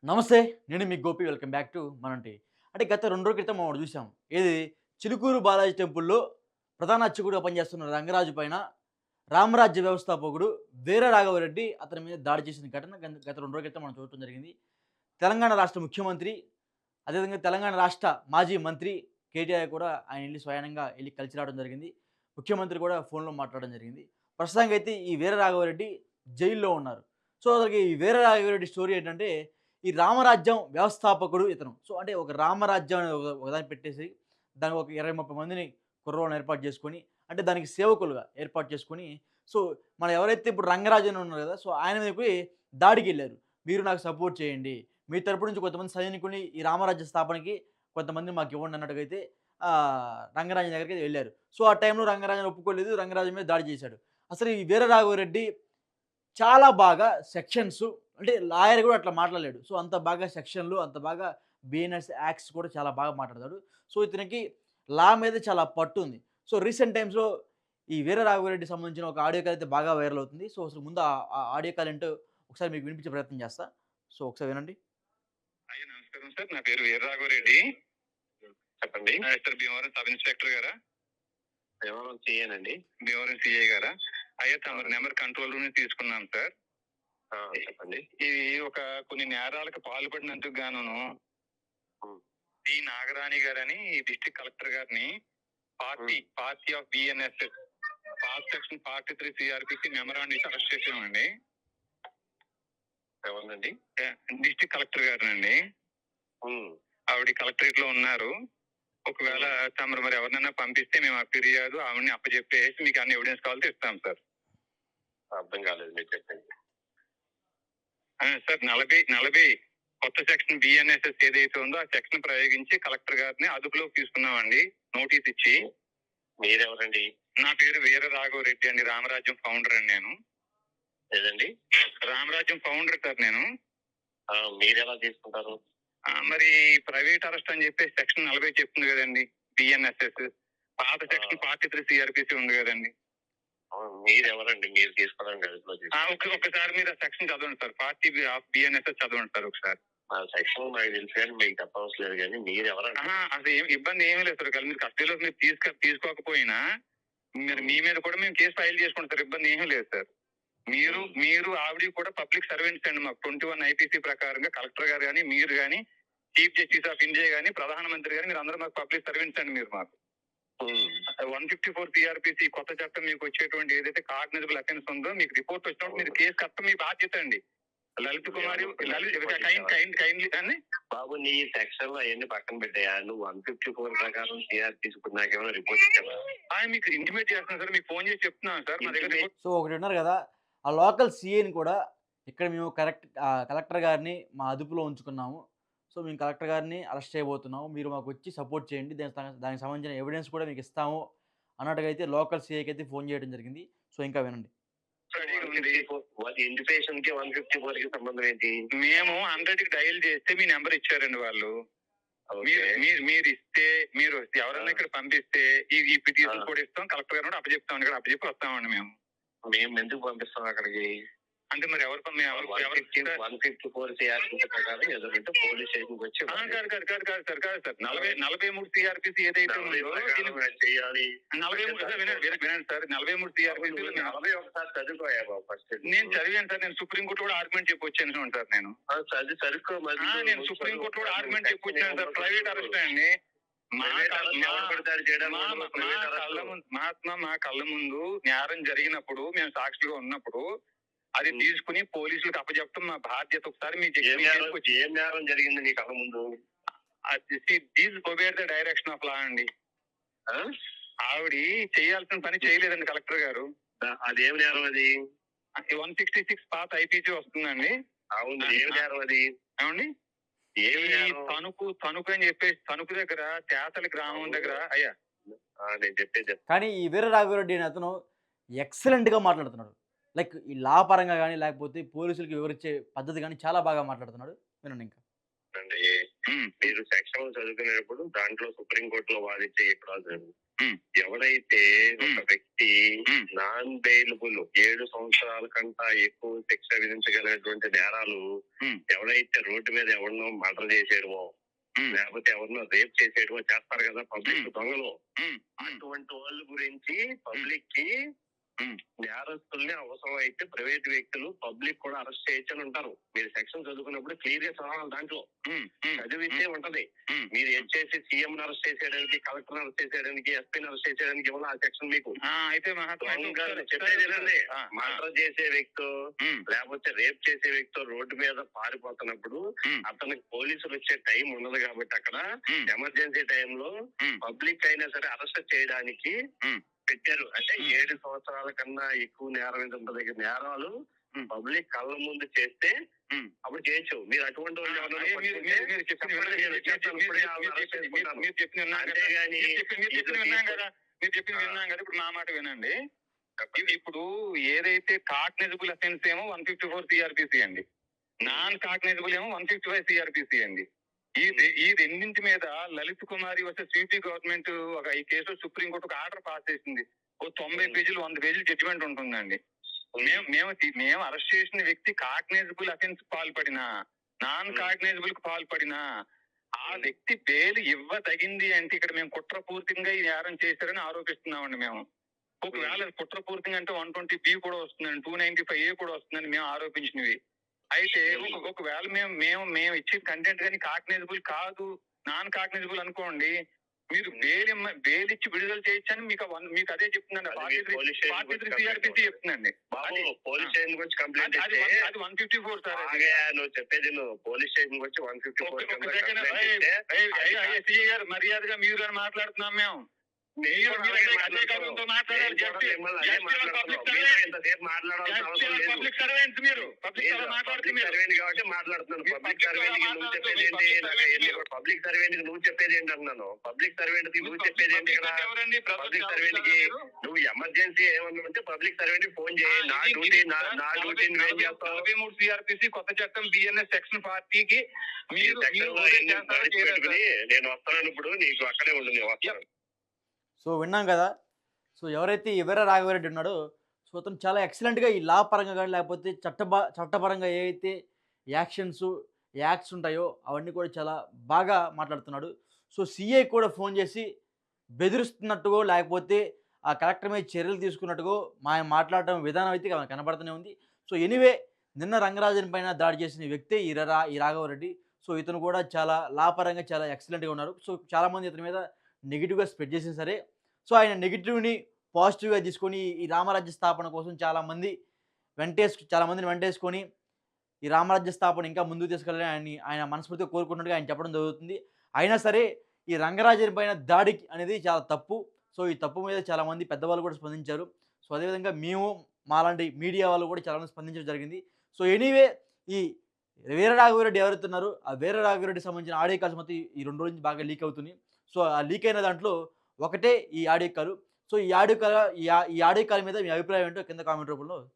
నమస్తే. నేను మీ గోపి. వెల్కమ్ బ్యాక్ టు మనంటి. అంటే గత 2 రోజుల క్రితం మనం ఒకటి చూసాం. ఏది చిలుకూరు బాలాజీ టెంపుల్‌లో ప్రధాన అర్చకుడిగా పనిచేస్తున్న రంగరాజు పైన రామరాజ్య వ్యవస్థాపకుడు వీర రాఘవరెడ్డి అతని మీద దాడి చేసిన ఘటన గత 2 రోజుల క్రితం మనం చూడటం జరిగింది. తెలంగాణ రాష్ట్ర ముఖ్యమంత్రి, అదేవిధంగా తెలంగాణ రాష్ట్ర మాజీ మంత్రి కేటీఆర్ కూడా ఆయన ఎళ్లి స్వయానంగా ఎళ్లి కలిసి రావడం జరిగింది. ముఖ్యమంత్రి కూడా ఫోన్‌లో మాట్లాడడం జరిగింది. ప్రస్తుతానికైతే ఈ వీర రాఘవరెడ్డి జైల్‌లో ఉన్నారు. సో, అసలకి ఈ వీర రాఘవరెడ్డి స్టోరీ ఏంటంటే ఈ రామరాజ్యం వ్యవస్థాపకుడు ఇతను. సో, అంటే ఒక రామరాజ్యం అనే ఒకదాన్ని పెట్టేసి దానికి ఒక 20, 30 మందిని కుర్రోళ్ళని ఏర్పాటు చేసుకొని, అంటే దానికి సేవకులుగా ఏర్పాటు చేసుకొని, సో, మనం ఎవరైతే ఇప్పుడు రంగరాజు అని ఉన్నారు కదా! సో, ఆయన మీదకి దాడికెళ్లారు. మీరు నాకు సపోర్ట్ చేయండి. మీ తరపు నుంచి కొంతమంది సైనికుల్ని ఈ రామరాజ్య స్థాపనకి కొంతమందిని మాకివ్వండి అన్నట్టుగా అయితే రంగరాజన్ దగ్గరికి వెళ్లారు. సో, ఆ టైంలో రంగరాజన్ ఒప్పుకోలేదు. రంగరాజన్ మీద దాడి చేశాడు. అసలు ఈ వీరరాఘవరెడ్డి చాలా బాగా సెక్షన్స్ అంటే లాయర్ గూడా అట్లా మాట్లాడలేడు. సో, అంత బాగా సెక్షన్‌లు, అంత బాగా బిఎన్ఎస్ యాక్ట్స్ కూడా చాలా బాగా మాట్లాడతాడు. సో, ఇతనికి లా మీద చాలా పట్టుంది. సో, రీసెంట్ టైమ్స్‌లో ఈ వీర రాఘవరెడ్డికి సంబంధించిన ఒక ఆడియో కాల్ అయితే బాగా వైరల్ అవుతుంది. సో, అసలు ముందు ఆ ఆడియో కాల్ ఏంటో ఒకసారి మీకు వినిపించే ప్రయత్నం చేస్తా. సో, ఒకసారి వినండి. అయ్యా నమస్కారం సార్. నా పేరు వీరరాఘవరెడ్డి. చెప్పండి. సార్ భీమవరం సబ్ ఇన్స్‌పెక్టర్ గారా? భీమవరం సీఏనండి. భీమవరం సీఐ గారా? అయ్యా తమరి నెంబర్ కంట్రోల్ రూమ్ నుంచి తీసుకున్నాం సార్. చెప్పండి. ఇది ఒక కొన్ని నేరాలకు పాల్పడినందుకు గానును డి నాగరాణి గారని డిస్ట్రిక్ట్ కలెక్టర్ గారిని party of BNSS pass section 43 CrPC memorandum ఇచ్చి అరెస్ట్ చేసామండి. ఎవరినండి? డిస్ట్రిక్ట్ కలెక్టర్ గారినండి. ఆవిడ కలెక్టరేట్ లో ఉన్నారు. ఒకవేళ తమరు మరి ఎవరినైనా పంపిస్తే మేము ఆ ఫిర్యాదు ఆవిడని అప్పచెప్పేసి మీకు అన్ని ఎవిడెన్స్ కావాలంటే ఇస్తాం సార్. అర్థం కాలేదు మీరు చెప్పండి. సార్ 40 కొత్త సెక్షన్ బిఎన్ఎస్ఎస్ ఏదైతే ఉందో ఆ సెక్షన్ ప్రయోగించి కలెక్టర్ గారిని అదుపులోకి తీసుకున్నామండి. నోటీస్ ఇచ్చి. మీరెవరండి? నా పేరు వీర రాఘవరెడ్డి అండి. రామరాజ్యం ఫౌండర్ అండి నేను. ఏదండి? రామరాజ్యం ఫౌండర్ సార్ నేను. మీరు ఎలా తీసుకుంటారు? మరి ప్రైవేట్ అరెస్ట్ అని చెప్పేసి సెక్షన్ 40 చెప్తుంది కదండి. బిఎన్ఎస్ఎస్ పాత సెక్షన్ 43 సిఆర్పిసి ఉంది కదండి. మీరెవరండి? మీరు తీసుకోవడానికి ఒకసారి మీరు ఆ సెక్షన్ చదవండి సార్. 40 ఆఫ్ బిఎన్ఎస్ఎస్ చదవండి సార్ ఒకసారి. ఆ సెక్షన్ నాకు తెలుసు కానీ మీకు చెప్పవసరం లేదు. కానీ మీరు ఎవరండి? అసలు ఇబ్బంది ఏమీ లేదు సార్. మీరు కస్టడీలోకి మీరు తీసుకోకపోయినా మీ మీద కూడా మేము కేసు ఫైల్ చేసుకుంటాం సార్. ఇబ్బంది ఏమీ లేదు సార్. మీరు ఆవిడ కూడా పబ్లిక్ సర్వెంట్స్ అండి. మాకు 21 ఐపీసీ ప్రకారంగా కలెక్టర్ గారు కానీ మీరు కానీ చీఫ్ జస్టిస్ ఆఫ్ ఇండియా కానీ ప్రధానమంత్రి గాని మీరు అందరూ మాకు పబ్లిక్ సర్వెంట్స్ అండి. మీరు మాకు 154 సిఆర్పిసి కొత్త చట్టం మీకు వచ్చేటువంటి ఏదైతే కాగ్నిజబుల్ అఫెన్స్ ఉందో మీకు రిపోర్ట్ వచ్చినప్పుడు మీరు కేసు కట్టడం మీ బాధ్యత అండి. లలిత్ కుమారి కైండ్లీ అండి. బాబు నీ సెక్షన్ లో అవన్నీ పక్కన పెట్టాయా? నువ్వు 154 ప్రకారం సిఆర్ తీసుకుని నాకేమైనా రిపోర్ట్ ఇచ్చావా? మీకు ఇంటిమేట్ చేస్తున్నాను సార్. మీకు ఫోన్ చేసి చెప్తున్నాను సార్. మా దగ్గర సో, ఒకటి ఉన్నారు గదా! ఆ లోకల్ సీఏని కూడా ఇక్కడ మేము కలెక్టర్ గారిని మా అదుపులో ఉంచుకున్నాము. సో, మేము కలెక్టర్ గారిని అరెస్ట్ చేయబోతున్నాము. మీరు మాకొచ్చి సపోర్ట్ చేయండి. దానికి సంబంధించిన ఎవిడెన్స్ కూడా మీకు ఇస్తాము అన్నట్టుగా అయితే లోకల్ సీఐకి అయితే ఫోన్ చేయడం జరిగింది. సో, ఇంకా వినండి. ఇంటిమేషన్ కి 154 కి సంబంధం ఏంటి? మేము 100కి డయల్ చేస్తే మీ నెంబర్ ఇచ్చారండి వాళ్ళు. మీరు ఇస్తే మీరు ఎవరన్నా ఇక్కడ పంపిస్తే ఈ పిటిషన్ కూడా ఇస్తాం. కలెక్టర్ గారు కూడా అప్పచెప్తాం. ఇక్కడ అప్పచెప్పి వస్తామండి మేము. మేము ఎందుకు పంపిస్తాం అక్కడికి? అంటే మరి ఎవరు 154 సిఆర్పిసి ప్రకారం ఎదురుంటే పోలీస్ స్టేషన్ వచ్చి కాదు సార్. 43 సిఆర్పిసి ఏదైతే చేయాలి. 43 వినండి సార్. 43 సిఆర్పిసి ఒకసారి చదువుకోయా బాబు ఫస్ట్. నేను చదివాను సార్. నేను సుప్రీంకోర్టు కూడా ఆర్గ్యుమెంట్ చెప్పి వచ్చాను సార్. నేను చదువుకో. నేను సుప్రీంకోర్టు కూడా ఆర్గ్యుమెంట్ చెప్పి వచ్చాను సార్. ప్రైవేట్ అరెస్ట్ అండి. మా కళ్ళ ముందు నేరం జరిగినప్పుడు మేము సాక్షిగా ఉన్నప్పుడు అది తీసుకుని పోలీసులకు అప్పచెప్పడం మా బాధ్యత. ఒకసారి మీకు ఏం నేరం జరిగింది నీ కళ్ళ ముందు? ద డైరెక్షన్ ఆఫ్ లా అండి. ఆవిడ చేయాల్సిన పని చేయలేదండి కలెక్టర్ గారు. అదేం నేరం అది? 166 పాత ఐపీసీ వస్తుందండి. అవును. ఏం నేరం అది? ఏమండి? తణుకు అని చెప్పేసి తణుకు దగ్గర తేతల గ్రామం దగ్గర అయ్యా నేను చెప్పేది. కానీ ఈ వీర రాఘవరెడ్డి అనే అతను ఎక్సలెంట్‌గా మాట్లాడుతున్నాడు. లైక్ ఈ లా పరంగా గాని, లేకపోతే పోలీసులకి వివరించే పద్ధతి గాని చాలా బాగా మాట్లాడుతున్నాడు. వినండి ఇంకా. మీరు సెక్షన్ చదువుకునేటప్పుడు దాంట్లో సుప్రీంకోర్టులో వాదించే ఎవడైతే ఒక వ్యక్తి నాన్ బెయిలబుల్ 7 సంవత్సరాల కంటా ఎక్కువ శిక్ష విధించగలిగినటువంటి నేరాలు ఎవడైతే రోడ్డు మీద ఎవరినో మర్డర్ చేసేయడమో లేకపోతే ఎవరినో రేప్ చేసేయడమో చేస్తారు కదా పబ్లిక్ దొంగలు, అటువంటి వాళ్ళ గురించి పబ్లిక్ కి నేరస్తుల్ని అవసరం అయితే ప్రైవేట్ వ్యక్తులు పబ్లిక్ కూడా అరెస్ట్ చేయొచ్చని ఉంటారు. మీరు సెక్షన్ చదువుకున్నప్పుడు క్లియర్ గా చదవాలి, దాంట్లో చదివితే ఉంటది. మీరు వచ్చేసి సీఎం అరెస్ట్ చేసేయడానికి, కలెక్టర్ అరెస్ట్ చేసేయడానికి, ఎస్పీని అరెస్ట్ చేసేయడానికి ఇవ్వాలి ఆ సెక్షన్ మీకు. అయితే చెప్పేది మర్డర్ చేసే వ్యక్తి లేకపోతే రేప్ చేసే వ్యక్తి రోడ్డు మీద పారిపోతున్నప్పుడు అతనికి పోలీసులు వచ్చే టైం ఉండదు కాబట్టి అక్కడ ఎమర్జెన్సీ టైంలో పబ్లిక్ అయినా సరే అరెస్ట్ చేయడానికి పెట్టారు. అంటే 7 సంవత్సరాల కన్నా ఎక్కువ నేరం మీద దగ్గర నేరాలు పబ్లిక్ కళ్ళ ముందు చేస్తే అప్పుడు చేయొచ్చు. మీరు అటువంటి ఇప్పుడు నా మాట వినండి. ఇప్పుడు ఏదైతే కాగ్నిజబుల్ అఫెన్స్ ఏమో 154 సిఆర్పిసి అండి, నాన్ కాగ్నిజబుల్ ఏమో 155 సిఆర్పిసి అండి. ఈ రెండింటి మీద లలిత్ కుమారి వర్సెస్ యూపీ గవర్నమెంట్ ఈ కేసులో సుప్రీంకోర్టు ఒక ఆర్డర్ పాస్ చేసింది. ఓ 90 పేజీలు 100 పేజీలు జడ్జిమెంట్ ఉంటుందండి. మేము అరెస్ట్ చేసిన వ్యక్తి కాగ్నైజబుల్ అఫెన్స్ పాల్పడినా నాన్ కాగ్నైజబుల్ కు పాల్పడినా ఆ వ్యక్తి బెయిల్ ఇవ్వదగింది అంటే ఇక్కడ మేము కుట్రపూర్తిగా ఈ నేరం చేశారని ఆరోపిస్తున్నామండి. మేము ఒకవేళ కుట్రపూర్తిగా అంటే 120B కూడా వస్తుందండి, 295A కూడా వస్తుందని మేము ఆరోపించినవి. అయితే ఒకవేళ మేము ఇచ్చే కంటెంట్ కానీ కాగ్నైజబుల్ కాదు, నాన్ కాగ్నైజబుల్ అనుకోండి, మీరు బెయిల్ ఇచ్చి విడుదల చేయొచ్చని మీకు అదే చెప్తుందండి. 43 సిఆర్పిసి చెప్తుందండి. పోలీస్ స్టేషన్ వచ్చి కంప్లైంట్ అది 154 సార్. నువ్వు చెప్పేది పోలీస్ స్టేషన్ వచ్చి 154 గారు మర్యాదగా మీరు అని మాట్లాడుతున్నాం మేము. పబ్లిక్ సర్వెంట్స్ మీరు మాట్లాడుతున్నాను. పబ్లిక్ సర్వెంట్ నువ్వు చెప్పేది ఏంటి అన్నాను. పబ్లిక్ సర్వెంట్ కి నువ్వు చెప్పేది ఏంటి కదా. పబ్లిక్ సర్వెంట్ కి నువ్వు ఎమర్జెన్సీ ఏమన్నా ఉంటే పబ్లిక్ సర్వెంట్ కి ఫోన్ చేయి. నా డ్యూటీ నువ్వేం చేస్తావు. 43 సిఆర్పిసి కొత్త చట్టం బిఎన్ఎస్ సెక్షన్ 40కి మీరు నేను వస్తాను. ఇప్పుడు నీకు అక్కడే ఉంటుంది, వస్తాను. సో విన్నాం కదా. సో ఎవరైతే వీర రాఘవరెడ్డి ఉన్నాడో సో అతను చాలా ఎక్సలెంట్గా ఈ లా పరంగా కానీ లేకపోతే చట్టపరంగా ఏవైతే యాక్ట్స్ ఉంటాయో అవన్నీ కూడా చాలా బాగా మాట్లాడుతున్నాడు. సో సిఐ కూడా ఫోన్ చేసి బెదిరిస్తున్నట్టుగో లేకపోతే ఆ కలెక్టర్ మీద చర్యలు తీసుకున్నట్టుగో మాట్లాడటం విధానం అయితే కనబడుతూనే ఉంది. సో ఎనీవే నిన్న రంగరాజన్ పైన దాడి చేసిన వ్యక్తే ఈ రాఘవరెడ్డి. సో ఇతను కూడా చాలా లా పరంగా చాలా ఎక్సలెంట్గా ఉన్నారు. సో చాలామంది ఇతని మీద నెగిటివ్గా స్ప్రెడ్ చేసినా సరే సో ఆయన నెగిటివ్ని పాజిటివ్గా తీసుకొని ఈ రామరాజ్య స్థాపన కోసం చాలామందిని వెంటేసుకొని ఈ రామరాజ్య స్థాపన ఇంకా ముందుకు తీసుకెళ్ళాలని ఆయన మనస్ఫూర్తిగా కోరుకున్నట్టుగా ఆయన చెప్పడం జరుగుతుంది. అయినా సరే ఈ రంగరాజన్ పైన దాడి అనేది చాలా తప్పు. సో ఈ తప్పు మీద చాలామంది పెద్దవాళ్ళు కూడా స్పందించారు. సో అదేవిధంగా మేము మాలాంటి మీడియా వాళ్ళు కూడా చాలామంది స్పందించడం జరిగింది. సో ఎనీవే ఈ వీర రాఘవరెడ్డి ఎవరైతున్నారో ఆ వీర రాఘవరెడ్డికి సంబంధించిన ఆడియో కాల్స్ మొత్తం ఈ 2 రోజుల నుంచి బాగా లీక్ అవుతుంది. సో ఆ లీక్ అయిన దాంట్లో ఒకటే ఈ ఆడియో కాల్. సో ఈ ఆడియో కాల్ మీద మీ అభిప్రాయం ఏంటో కింద కామెంట్ రూపంలో తెలియదు.